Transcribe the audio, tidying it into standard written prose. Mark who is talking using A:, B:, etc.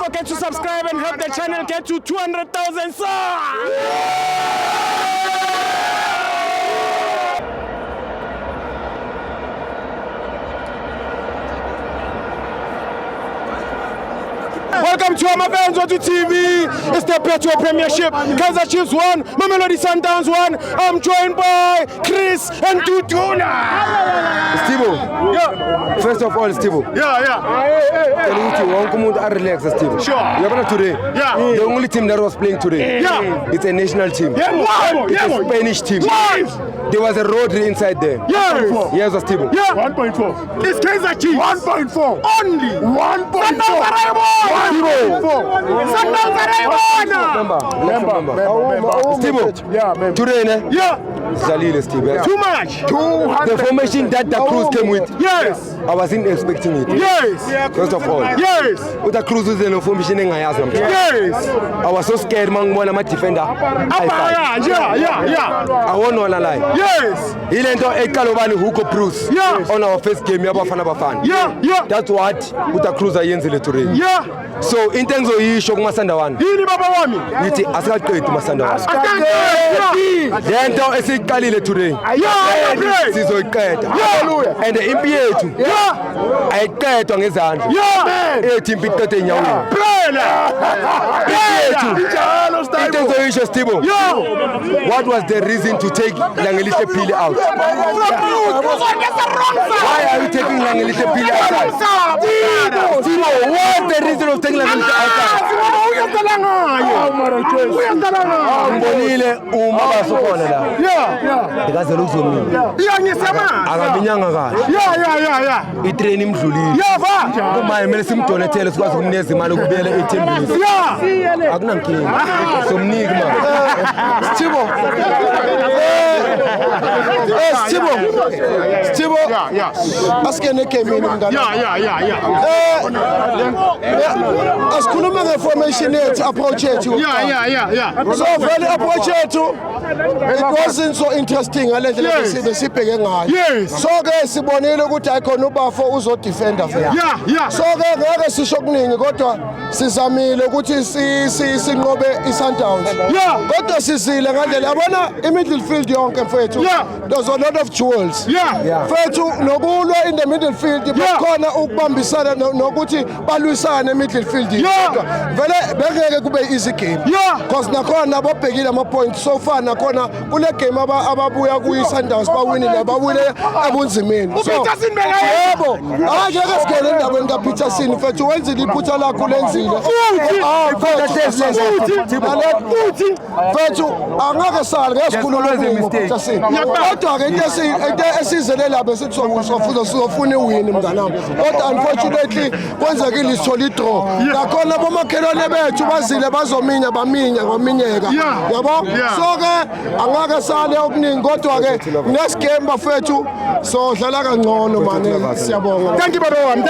A: forget to subscribe and help the channel get to 200,000 subs. Welcome to my fans on TV. It's the Petro Premiership. Kaizer Chiefs 1, Mamelodi Sundowns 1. I'm joined by Chris and Tutuna.
B: Stibo.
A: Yeah.
B: First of all, Stibo. Relax, Stibo.
A: Sure.
B: Today.
A: Yeah.
B: The only team that was playing today.
A: Yeah.
B: It's a national team.
A: Yeah.
B: It's a Spanish team. There was a Rodri inside there.
A: Yes.
B: Yes, Stibo.
A: Yeah. 1.4. It's Kaizer Chiefs. 1.4. Only 1.4.
B: Remember. Today,
A: yeah.
B: Zalile, Steve.
A: Too much.
B: The formation that the Cruz came with.
A: Yes.
B: I wasn't expecting it.
A: Yes.
B: First of all.
A: Yes.
B: With the Cruz is the formation in Ayazam.
A: Yes.
B: I was so scared, man. One of my defender.
A: Yeah.
B: I won't know a lie.
A: Yes.
B: He learned a Kalobani Hugo Bruce.
A: Yeah.
B: On our first game, Yabafan.
A: Yeah.
B: That's what with the Cruz I yenzile today.
A: Yeah.
B: So in terms of you, Shok Masandawan.
A: Yini baba wami?
B: Iti asakate Masandawan. Then down esi kalile today.
A: Yeah.
B: Sizo iketa.
A: Hallelujah.
B: And the impi yethu.
A: Yeah.
B: Ayiketwa ngezandla.
A: Yeah.
B: Ethi impi iqede enyaweni.
A: Play.
B: In terms of issue, Stibo.
A: Yeah.
B: What was the reason to take Langelihle Pili out? Why are you taking Langelihle Pili outside? Stibo, what's the reason of taking Langelihle outside? Mbonile uma basukhona la.
A: Yeah.
B: Ndikaze lokuzomina.
A: Yeah, ngisema.
B: Akaminyanga kahle.
A: Yeah.
B: Itrain imdlulile.
A: Yeah,
B: Uma emele simdonethele sikwazi ukumneza imali ukubuyela ethembeni.
A: Yeah.
B: Akunankinga. Somniki man.
A: Stibo. Stibo. Yeah.
C: Asikene game ini mngani.
A: Yeah.
C: Asikhuluma ngeformation yethu approach yethu.
A: Yeah.
C: So vele approach yethu it wasn't so interesting ngalendlela besibheke ngayo.
A: Yes.
C: So ke sibonile ukuthi ayikhona ubafo uzo defender vele.
A: Yeah.
C: So ke ngeke sisho kuningi kodwa sizamile ukuthi sinqobe iSundowns.
A: Yeah.
C: Kodwa sizile ngandlela yabona i-midfield yonke mfethu.
A: Yeah.
C: There's a lot of jewels.
A: Yeah.
C: Fethu nokulwa in the midfield bakhona ukubambisana nokuthi balwisane midfield.
A: Yeah.
C: Vele bengeke kube easy game.
A: Yeah.
C: Because nakhona babhekile ama points so far nakhona kule game ababuya kuyiSundowns bawinile bawile ebunzimeni. Yebo. Ngeke sigele endabeni kaPeterson fethu wenzile iphutha lakho lenzile. Futhi fethu angeke sale ngesikhuluma ngePeterson. Kodwa ke into esizele lapha sithi sizofuna iwin mnganami. Kodwa unfortunately kwenzekile isithola idraw. Nakhona bomakhelwane bethu bazile bazominya ngominyeka. Yabo? So ke angeke sale okuningi kodwa ke next game bafethu so dlala kangcono manje siyabonga.
A: Thank you, brother.